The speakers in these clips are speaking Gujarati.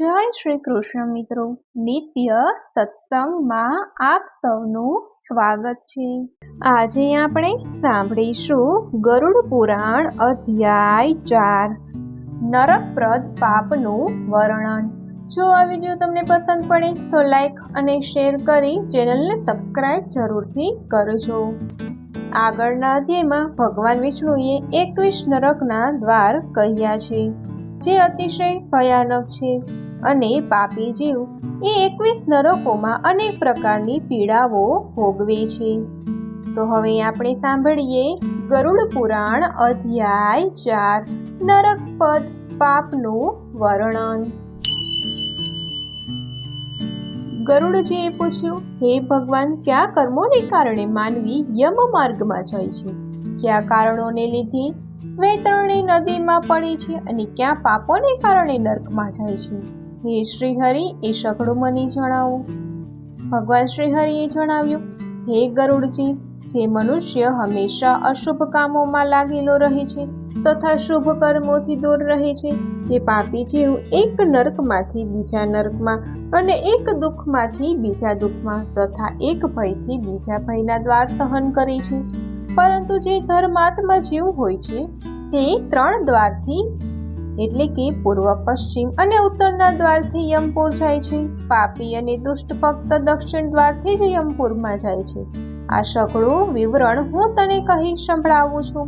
જય શ્રી કૃષ્ણ મિત્રો, નિત્ય સત્સંગમાં આપ સૌનું સ્વાગત છે। આજે આપણે સાંભળીશું ગરુડ પુરાણ અધ્યાય 4 નરકપ્રદ પાપનું વર્ણન। જો આ વિડીયો તમને પસંદ પડે તો લાઈક અને શેર કરી ચેનલને સબસ્ક્રાઇબ જરૂરથી કરજો। આગળના અધ્યાયમાં ભગવાન વિષ્ણુએ 21 નરકના દ્વાર કહ્યા છે, જે અતિશય ભયાનક છે અને પાપી જીવ એ 21 નરકોમાં અનેક પ્રકારની પીડાઓ ભોગવે છે। તો હવે આપણે સાંભળીએ ગરુડ પુરાણ અધ્યાય 4 નરકપદ પાપનું વર્ણન। ગરુડજીએ પૂછ્યું, હે ભગવાન, કયા કર્મોને કારણે માનવી યમ માર્ગમાં જાય છે? કયા કારણોને લીધે વૈતરણી નદીમાં પડે છે અને ક્યાં પાપોને કારણે નર્કમાં જાય છે? હે શ્રી હરિ, એ સઘળું મને જણાવો। ભગવાન શ્રી હરિએ જણાવ્યું, હે ગરુડજી, જે મનુષ્ય હંમેશા અશુભ કામોમાં લાગેલો રહે છે તથા શુભ કર્મોથી દૂર રહે છે, તે પાપી જીવ એક નર્કમાંથી બીજા નર્કમાં અને એક દુઃખમાંથી બીજા દુઃખમાં તથા એક ભયથી બીજા ભયના દ્વાર સહન કરે છે। પરંતુ જે ધર્માત્મા જીવ હોય છે તે 3 દ્વારથી એટલે કે પૂર્વ, પશ્ચિમ અને ઉત્તરના દ્વારથી યમપુર જાય છે। પાપી અને દુષ્ટ ફક્ત દક્ષિણ દ્વારથી જ યમપુરમાં જાય છે। આ સઘળું વિવરણ હું તને કહી સંભળાવું છું,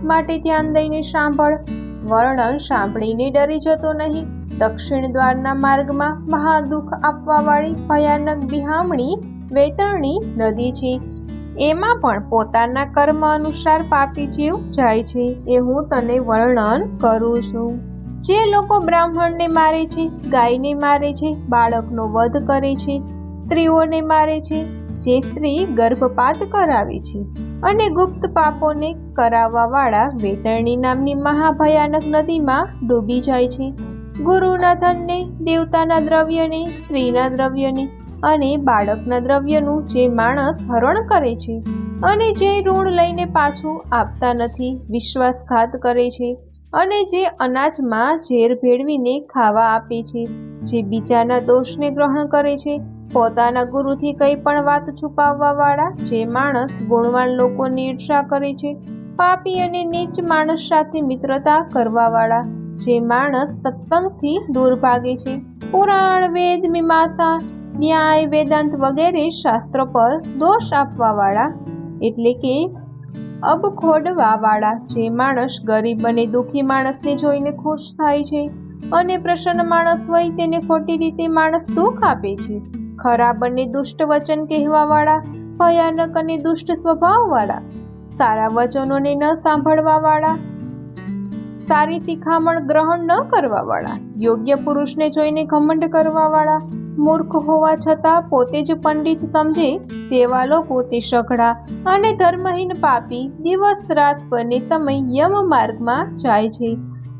માટે ધ્યાન દઈને સાંભળ। વર્ણન સાંભળીને ડરી જતો નહીં। દક્ષિણ દ્વારના માર્ગમાં મહાદુઃખ આપવા વાળી ભયાનક બિહામણી વૈતરણી નદી છે। એમાં પણ પોતાના કર્મ અનુસાર પાપી જીવ જાય છે, એ હું તને વર્ણન કરું છું। જે લોકો બ્રાહ્મણને મારે છે, ગાયને મારે છે, બાળકનો વધ કરે છે, સ્ત્રીઓને મારે છે, જે સ્ત્રી ગર્ભપાત કરાવે છે અને ગુપ્ત પાપોને કરાવવા વાળા વૈતરણી નામની મહાભયાનક નદીમાં ડૂબી જાય છે। ગુરુના ધનને, દેવતાના દ્રવ્યને, સ્ત્રીના દ્રવ્યને અને બાળકના દ્રવ્યનું જે માણસ હરણ કરે છે અને જે ઋણ લઈને પાછું આપતા નથી, વિશ્વાસઘાત કરે છે અને જે અનાજમાં ઝેર ભેળવીને ખાવા આપે છે, જે બીજાના દોષને ગ્રહણ કરે છે, પોતાના ગુરુથી કંઈ પણ વાત છુપાવવા વાળા, જે માણસ ગુણવાન લોકોની ઈર્ષા કરે છે, પાપી અને નીચ માણસ સાથે મિત્રતા કરવા વાળા, જે માણસ સત્સંગથી દૂર ભાગે છે, પુરાણ, વેદ, મીમાંસા, ન્યાય, વેદાંત વગેરે શાસ્ત્રો પર દોષ આપવા વાળા એટલે કે અબખોડવા વાળા, જે માણસ ગરીબ અને દુઃખી માણસને જોઈને ખુશ થાય છે અને પ્રસન્ન માણસ હોય તેને ખોટી રીતે માણસ દુઃખ આપે છે, ખરાબ અને દુષ્ટ વચન કહેવા વાળા, ભયાનક અને દુષ્ટ સ્વભાવ વાળા, સારા વચનોને ન સાંભળવા વાળા, સારી શિખામણ ગ્રહણ ન કરવા વાળા, યોગ્ય પુરુષને જોઈને ઘમંડ કરવા વાળા, મૂર્ખ હોવા છતાં પોતે જ પંડિત સમજે તેવા લોકો, તે સઘળા અને ધર્મહીન પાપી દિવસ રાત બંને સમય યમ માર્ગમાં જાય છે।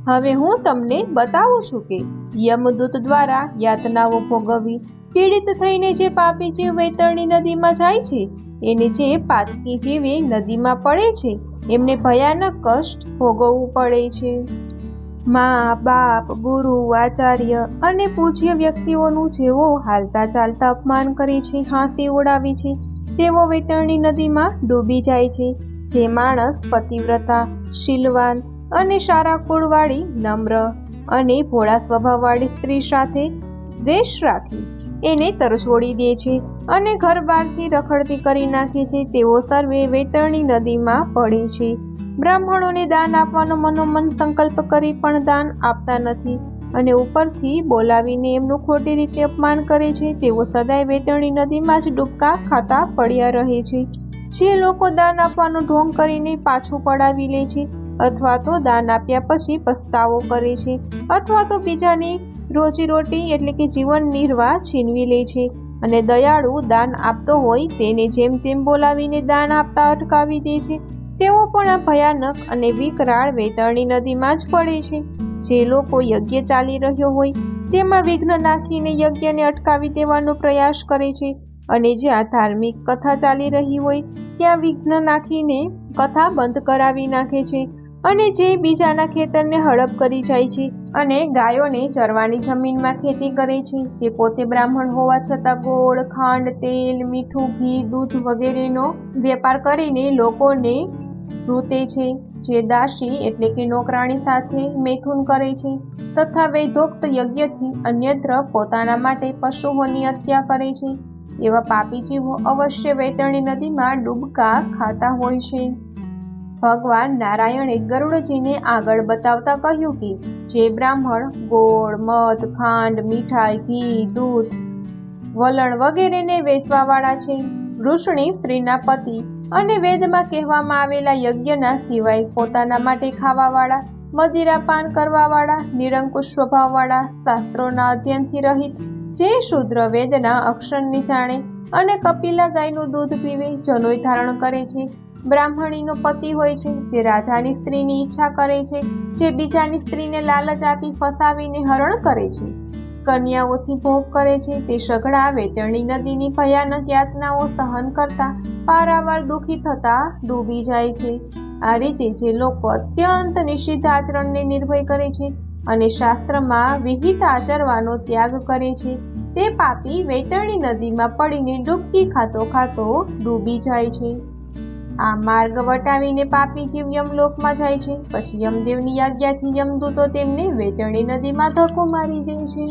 હવે હું તમને બતાવું છું કે યમદૂત દ્વારા યાતનાઓ ભોગવવી, પીડિત થઈને જે પાપી જીવ વૈતરણી નદીમાં જાય છે, એને જે પાતકી જીવે નદીમાં પડે છે, એમને ભયાનક કષ્ટ ભોગવવું પડે છે। મા, બાપ, ગુરુ, આચાર્ય અને પૂજ્ય વ્યક્તિઓનું જેવો હાલતા ચાલતા અપમાન કરે છે, હાંસી ઉડાવે છે, તેવો વૈતરણી નદીમાં ડૂબી જાય છે। જે માણસ પતિવ્રતા, શીલવાન અને સારા કુળવાળી, નમ્ર અને ભોળા સ્વભાવવાળી સ્ત્રી સાથે દ્વેષ રાખી એને તરછોડી દે છે અને ઘર બહારથી રખડતી કરી નાખે છે, તેઓ સર્વે વૈતરણી નદીમાં પડે છે। બ્રાહ્મણોને દાન આપવાનો મનોમન સંકલ્પ કરી પણ દાન આપતા નથી અને ઉપરથી બોલાવીને એમનું ખોટી રીતે અપમાન કરે છે, તેઓ સદાય વૈતરણી નદીમાં જ ડૂબકા ખાતા પડ્યા રહે છે। જે લોકો દાન આપવાનું ઢોંગ કરીને પાછું પડાવી લે છે અથવા તો દાન આપ્યા પછી પસ્તાવો કરે છે અથવા તો બીજાની રોજીરોટી એટલે કે જીવન નિર્વાહ છીનવી લે છે અને દયાળુ દાન આપતો હોય તેને જેમ તેમ બોલાવીને દાન આપતા અટકાવી દે છે, તેઓ પણ આ ભયાનક અને વિકરાળ વૈતરણી નદીમાં જ પડે છે। જે લોકો યજ્ઞ ચાલી રહ્યો હોય તેમાં વિઘ્ન નાખીને યજ્ઞને અટકાવી દેવાનો પ્રયાસ કરે છે અને જ્યાં ધાર્મિક કથા ચાલી રહી હોય ત્યાં વિઘ્ન નાખીને કથા બંધ કરાવી નાખે છે અને જે બીજાના ખેતરને હડપ કરી જાય છે અને ગાયોને ચરવાની જમીનમાં ખેતી કરે છે, જે પોતે બ્રાહ્મણ હોવા છતાં ગોળ, ખાંડ, તેલ, મીઠું, ઘી, દૂધ વગેરેનો વેપાર કરીને લોકોને લૂંટે છે, જે દાસી એટલે કે નોકરાણી સાથે મૈથુન કરે છે તથા વૈદોક્ત યજ્ઞથી અન્યત્ર પોતાના માટે પશુઓની હત્યા કરે છે, એવા પાપી જીવો અવશ્ય વૈતરણી નદીમાં ડૂબકા ખાતા હોય છે. ભગવાન નારાયણે ગરુડજીને આગળ બતાવતા કહ્યું કે જે બ્રાહ્મણ ગોળ, મધ, ખાંડ, મીઠાઈ, ઘી, દૂધ, વલણ વગેરેને વેચવાવાળા છે, વૃષણી સ્ત્રીના પતિ અને વેદમાં કહેવામાં આવેલા યજ્ઞના સિવાય પોતાના માટે ખાવાવાળા, મદિરાપાન કરવાવાળા, નિરંકુશ સ્વભાવવાળા, શાસ્ત્રોના અધ્યયનથી રહિત, જે શુદ્ર વેદના અક્ષરને જાણે અને કપિલા ગાયનું દૂધ પીવે, જનોઈ ધારણ કરે છે, બ્રાહ્મણીનો પતિ હોય છે, જે રાજાની સ્ત્રીની ઈચ્છા કરે છે, જે બીજાની સ્ત્રીને લાલચ આપી ફસાવીને હરણ કરે છે, કન્યાઓથી ભોગ કરે છે, તે સઘળા વૈતરણી નદીની ભયાનક યાતનાઓ સહન કરતા પારાવાર દુઃખી થતા ડૂબી જાય છે. આ રીતે જે લોકો અત્યંત નિષિદ્ધ આચરણને નિર્ભય કરે છે અને શાસ્ત્રમાં વિહિત આચરવાનો ત્યાગ કરે છે, તે પાપી વૈતરણી નદીમાં પડીને ડૂબકી ખાતો ખાતો ડૂબી જાય છે. આ માર્ગ વટાવીને પાપી જીવ યમલોકમાં જાય છે. પછી યમદેવની આજ્ઞાથી યમદૂતો તેમને વૈતરણી નદીમાં ધક્કો મારી દે છે.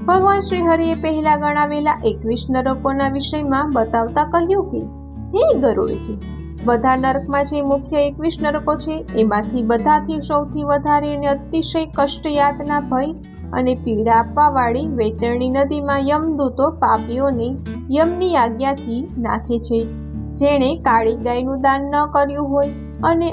ભગવાન શ્રી હરિએ પહેલા ગણાવેલા 21 નરકોના વિષયમાં બતાવતા કહ્યું કે હે ગરુડજી, બધા નરકમાં જે મુખ્ય 21 નરકો છે એમાંથી બધાથી સૌથી વધારે અને અતિશય કષ્ટ, યાતના, ભય અને પીડા આપવાવાળી વૈતરણી નદીમાં યમદૂતો પાપીઓને યમની આજ્ઞાથી નાખે છે. જેણે કાળી ગાયનું દાન ન કર્યું હોય અને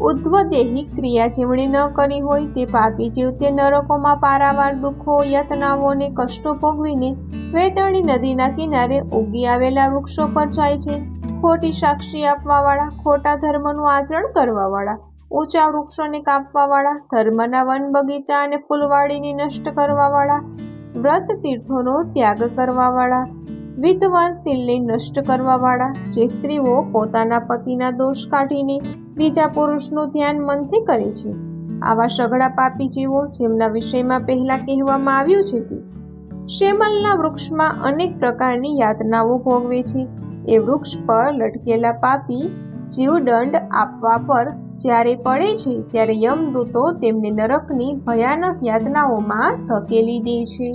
ઉદ્ધવદેહી ક્રિયા જેમણે ન કરી હોય તે પાપી જીવ તે નરકોમાં પારાવાર દુઃખો, યાતનાઓ અને કષ્ટો ભોગવીને વૈતરણી નદીના કિનારે ઉગી આવેલા વૃક્ષો પર જાય છે. ખોટી સાક્ષી આપવાવાળા, ખોટા ધર્મનું આચરણ કરવાવાળા, ઊંચા વૃક્ષોને કાપવાવાળા, ધર્મના વન બગીચા અને ફૂલવાડીને નષ્ટ કરવાવાળા, વ્રત તીર્થોનો ત્યાગ કરવાવાળા, વિદ્વાન શીલને નષ્ટ કરવાવાળા, જે સ્ત્રીઓ પોતાના પતિના દોષ કાઢીને બીજા પુરુષનું ધ્યાન મનથી કરે છે, આવા સઘળા પાપી જીવો જેમના વિષયમાં પહેલા કહેવામાં આવ્યું છે કે શેમલના વૃક્ષમાં અનેક પ્રકારની યાતનાઓ ભોગવે છે, એ વૃક્ષ પર લટકેલા પાપી જીવદંડ આપવા પર જ્યારે પડે છે ત્યારે યમદૂતો તેમને નરકની ભયાનક યાતનાઓમાં ધકેલી દે છે.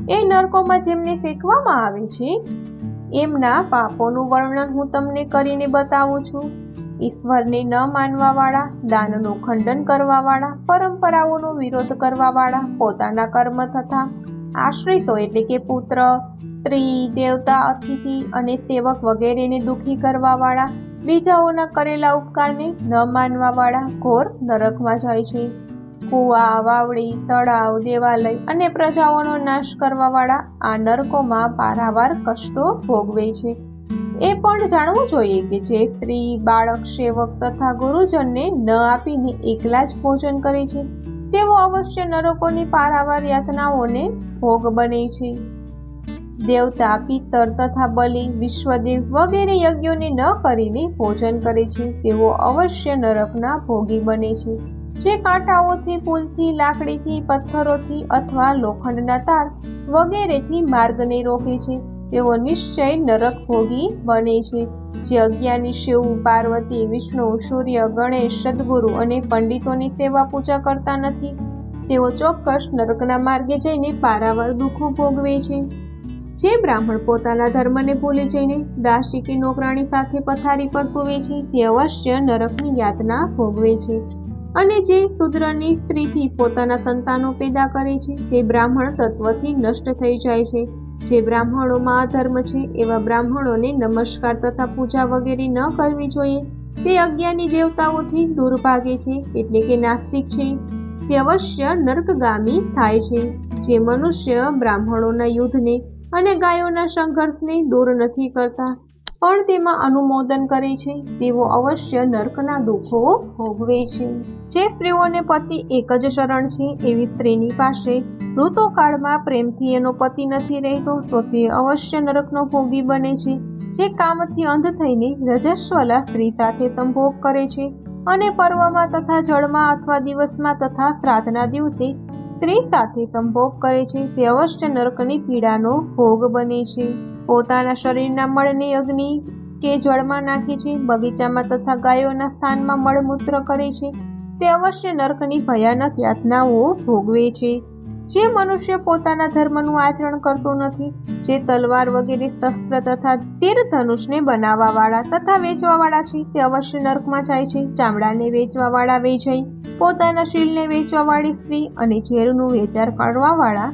એ નરકોમાં જેમને ફેંકવામાં આવે છે એમના પાપોનું વર્ણન હું તમને કરીને બતાવું છું. ઈશ્વરને ન માનવાવાળા, દાનનું ખંડન કરવાવાળા, પરંપરાઓનો વિરોધ કરવાવાળા, પોતાના કર્મ તથા આશ્રિતો એટલે કે પુત્ર, સ્ત્રી, દેવતા, અતિથિ અને સેવક વગેરેને દુઃખી કરવાવાળા, બીજાઓના કરેલા ઉપકારને ન માનવાવાળા ઘોર નરકમાં જાય છે. કુવા, વાવડી, તળાવ, દેવાલય અને પ્રજાઓનો નાશ કરવાવાળા આ નરકોમાં પારાવાર કષ્ટો ભોગવે છે. એ પણ જાણવું જોઈએ કે જે સ્ત્રી, બાળક, સેવક તથા ગુરુજનને ન આપીને એકલા જ ભોજન કરે છે તેઓ અવશ્ય નરકોની પારાવાર યાતનાઓને ભોગ બને છે. દેવતા, પિતર તથા બલિ, વિશ્વદેવ વગેરે યજ્ઞોને ન કરીને ભોજન કરે છે તેઓ અવશ્ય નરકના ભોગી બને છે. જે કાંટાઓથી, પુલથી, લાકડીથી, પથ્થરોથી અથવા લોખંડના તાર વગેરેથી માર્ગને રોકે છે તેઓ નિશ્ચય નરક ભોગી બને છે. જે અજ્ઞાની શિવ, પાર્વતી, વિષ્ણુ, સૂર્ય, ગણેશ, સદગુરુ અને પંડિતોની સેવા પૂજા કરતા નથી તેઓ ચોક્કસ નરકના માર્ગે જઈને પારાવાર દુઃખો ભોગવે છે. જે બ્રાહ્મણ પોતાના ધર્મને ભૂલી જઈને દાસી કે નોકરાણી સાથે પથારી પર સૂવે છે તે અવશ્ય નરકની યાતના ભોગવે છે. અને જે શૂદ્રની સ્ત્રીથી પોતાના સંતાનો પેદા કરે છે તે બ્રાહ્મણ તત્વથી નષ્ટ થઈ જાય છે. જે બ્રાહ્મણોમાં અધર્મ છે એવા બ્રાહ્મણોને નમસ્કાર તથા પૂજા વગેરે ન કરવી જોઈએ તે અજ્ઞાની દેવતાઓથી દૂર ભાગે છે એટલે કે નાસ્તિક છે તે અવશ્ય નર્કગામી થાય છે. જે મનુષ્ય બ્રાહ્મણોના યુદ્ધને અને ગાયોના સંઘર્ષને દૂર નથી કરતા પણ તેમાં અનુમોદન કરે છે તેઓ અવશ્ય નર્કના દુઃખો ભોગવે છે. જે સ્ત્રીઓને પતિ એક જ શરણ છે એવી સ્ત્રીની પાસે ઋતુકાળમાં પ્રેમથી એનો પતિ નથી રહેતો તો તે અવશ્ય નરકનો ભોગી બને છે. જે કામથી અંધ થઈને રજસ્વલા સ્ત્રી સાથે સંભોગ કરે છે અને પર્વમાં તથા જળમાં અથવા દિવસમાં તથા શ્રાદ્ધના દિવસે સ્ત્રી સાથે સંભોગ કરે છે તે અવશ્ય નરકની પીડાનો ભોગ બને છે. પોતાના શરીરના મળને અગ્નિ કે જળમાં નાખે છે, બગીચામાં તથા ગાયોના સ્થાનમાં મળમૂત્ર કરે છે તે અવશ્ય નરકની ભયાનક યાતનાઓ ભોગવે છે. જે મનુષ્ય પોતાના ધર્મનું આચરણ કરતો નથી, જે તલવાર વગેરે શસ્ત્ર તથા તીર ધનુષને બનાવવાવાળા તથા વેચવાવાળા છે તે અવશ્ય નરકમાં જાય છે. ચામડાને વેચવાવાળા વેચાઈ, પોતાના શીલને વેચવાવાળી સ્ત્રી અને ઝેરનું વેચાણ કરવાવાળા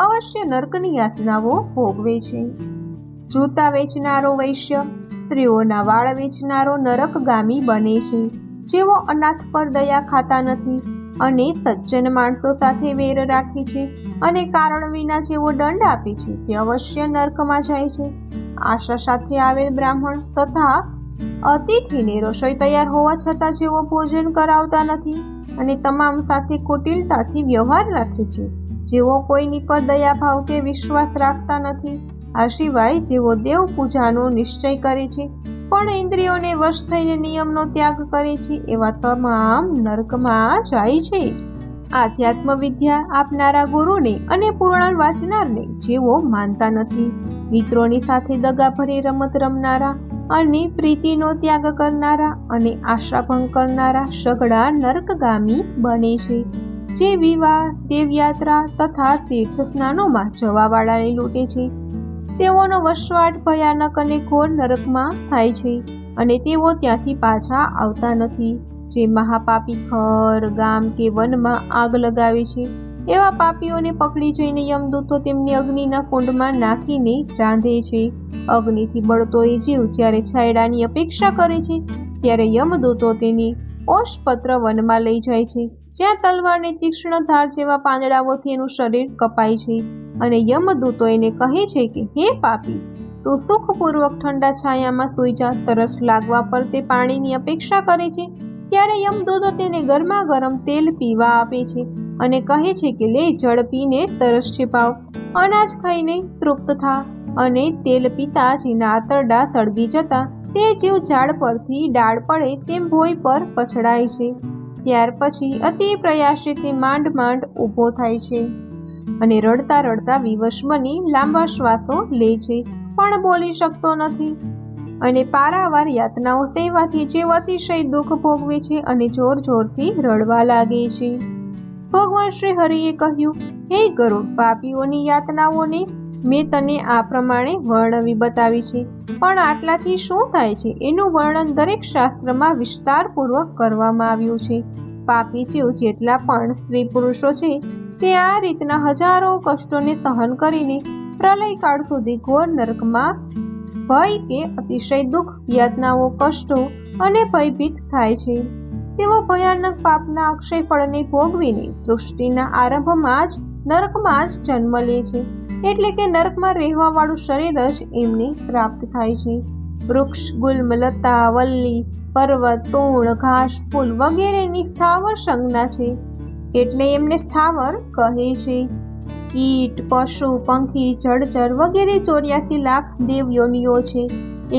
અવશ્ય નરકની યાતનાઓ ભોગવે છે. જૂતા વેચનારો વૈશ્ય, સ્ત્રીઓના વાળ વેચનારો નરકગામી બને છે. જેઓ અનાથ પર દયા ખાતા નથી અને સજ્જન માણસો સાથે વેર રાખે છે અને કારણ વિના જેવો દંડ આપે છે તે અવશ્ય નરકમાં જાય છે. આશા સાથે આવેલ બ્રાહ્મણ તથા અતિથિને રસોઈ તૈયાર હોવા છતાં જેઓ ભોજન કરાવતા નથી અને તમામ સાથે કુટિલતાથી વ્યવહાર રાખે છે, જેઓ કોઈની પર દયાભાવ કે વિશ્વાસ રાખતા નથી, આ સિવાય જેઓ દેવ પૂજાનો નિશ્ચય કરે છે પણ ઇન્દ્રિયોને વશ થઈને નિયમનો ત્યાગ કરે છે, એવા તમામ નરકમાં જાય છે. આધ્યાત્મ વિદ્યા આપનારા ગુરુને અને પુરાણ વાંચનારને જેઓ માનતા નથી, મિત્રોની સાથે દગાભરી રમત રમનારા અને પ્રીતિનો ત્યાગ કરનારા અને આશાભંગ કરનારા સઘળા નરકગામી બને છે. જે વિવાહ, દેવયાત્રા તથા તીર્થ સ્નાનોમાં જવાવાળાને લૂંટે છે તેઓનો વસવાટ ભયાનક અને ઘોર નરકમાં થાય છે અને તેઓ ત્યાંથી પાછા આવતા નથી. જે મહાપાપી ઘર, ગામ કે વનમાં આગ લગાવે છે એવા પાપીઓને પકડી જઈને યમદૂતો તેમને અગ્નિના કુંડમાં નાખીને રાંધે છે. અગ્નિથી બળતો એ જીવ જ્યારે છાયડાની અપેક્ષા કરે છે ત્યારે યમદૂતો તેની ઓશપત્ર વનમાં લઈ જાય છે, જ્યાં તલવારની તીક્ષ્ણ ધાર જેવા પાંદડાઓથી એનું શરીર કપાય છે અને યમદૂતો એને કહે છે કે હે પાપી, તું સુખપૂર્વક ઠંડા છાયામાં સૂઈ જા. તરસ લાગવા પર તે પાણીની અપેક્ષા કરે છે ત્યારે યમદૂતો તેને ગરમા ગરમ તેલ પીવા આપે છે અને કહે છે કે લે, જળ પીને તરસ છિપાવ, અનાજ ખાઈને તૃપ્ત થા. અને તેલ પીતા જ એના આંતરડા સળગી જતા તે જીવ ઝાડ પરથી ડાળ પડે તેમ ભોંય પર પછડાય છે. ત્યાર પછી અતિ પ્રયાસે તે માંડ માંડ ઊભો થાય છે અને રડતા રડતા વિવશ બની લાંબા શ્વાસો લે છે પણ બોલી શકતો નથી અને પારાવાર યાતનાઓ સેવાથી જેઓ અતિશય દુઃખ ભોગવે છે અને જોર જોરથી રડવા લાગે છે. ભગવાન શ્રી હરિએ કહ્યું, હે ગરુડ, પાપીઓની યાતનાઓને મેં તને આ પ્રમાણે વર્ણવી બતાવી છે, પણ આટલાથી શું થાય છે એનું વર્ણન દરેક શાસ્ત્રમાં વિસ્તારપૂર્વક કરવામાં આવ્યું છે. પાપી જીવ જેટલા પણ સ્ત્રી પુરુષો છે તે આ રીતના હજારો કષ્ટોને સહન કરીને પ્રલયકાળ સુધી ઘોર નરકમાં ભય કે અતિશય દુઃખ, યાતનાઓ, કષ્ટો અને ભયભીત થાય છે. તેઓ ભયાનક પાપના અક્ષય ફળને ભોગવીને સૃષ્ટિના આરંભમાં જ નરકમાં જ જન્મ લે છે, એટલે કે નરકમાં રહેવા વાળું શરીર જ એમને પ્રાપ્ત થાય છે. વૃક્ષ, ગુલ્મ, લતા, વલ્લી, પર્વત, તૃણ, ઘાસ, ફૂલ વગેરેની સ્થાવર સંજ્ઞા છે એટલે એમને સ્થાવર કહે છે. કીટ, પશુ, પંખી, જળચર વગેરે 84 લાખ દેવ યોનિઓ છે.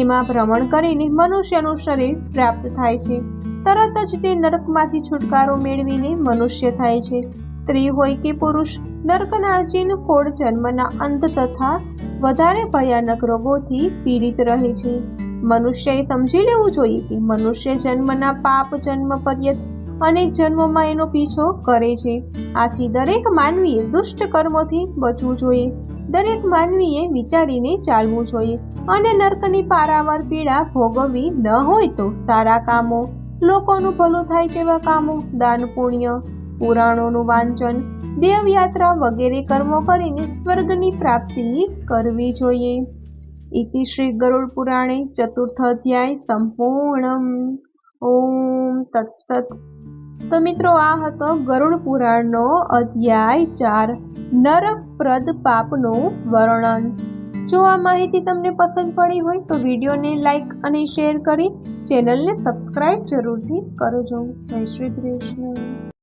એમાં ભ્રમણ કરીને મનુષ્યનું શરીર પ્રાપ્ત થાય છે. તરત જ તે નરકમાંથી છુટકારો મેળવીને મનુષ્ય થાય છે. સ્ત્રી હોય કે પુરુષ, નરકના અજીન ફોડ જન્મના અંત તથા વધારે ભયાનક રોગોથી પીડિત રહે છે. મનુષ્યએ સમજી લેવું જોઈએ કે મનુષ્ય જન્મના પાપ જન્મ પર્યંત અનેક જન્મોમાં એનો પીછો કરે છે. આથી દરેક માનવીએ દુષ્ટ કર્મોથી બચવું જોઈએ. દરેક માનવીએ વિચારીને ચાલવું જોઈએ અને નરકની પારાવાર પીડા ભોગવવી ન હોય તો સારા કામો, લોકોનું ભલું થાય તેવા કામો, દાન પુણ્ય, પુરાણોનું વાંચન, દેવયાત્રા વગેરે કર્મો કરીને સ્વર્ગની પ્રાપ્તિ કરવી જોઈએ. ઇતિ શ્રી ગરુડ પુરાણે ચતુર્થ અધ્યાય સંપૂર્ણમ. ઓમ તત્સત. તો મિત્રો, આ હતો ગરુડ પુરાણનો અધ્યાય 4, નરકપ્રદ પાપનું વર્ણન. જો આ માહિતી તમને પસંદ પડી હોય તો વિડીયોને લાઈક અને શેર કરી ચેનલને સબસ્ક્રાઇબ જરૂરથી કરજો. જય શ્રી કૃષ્ણ.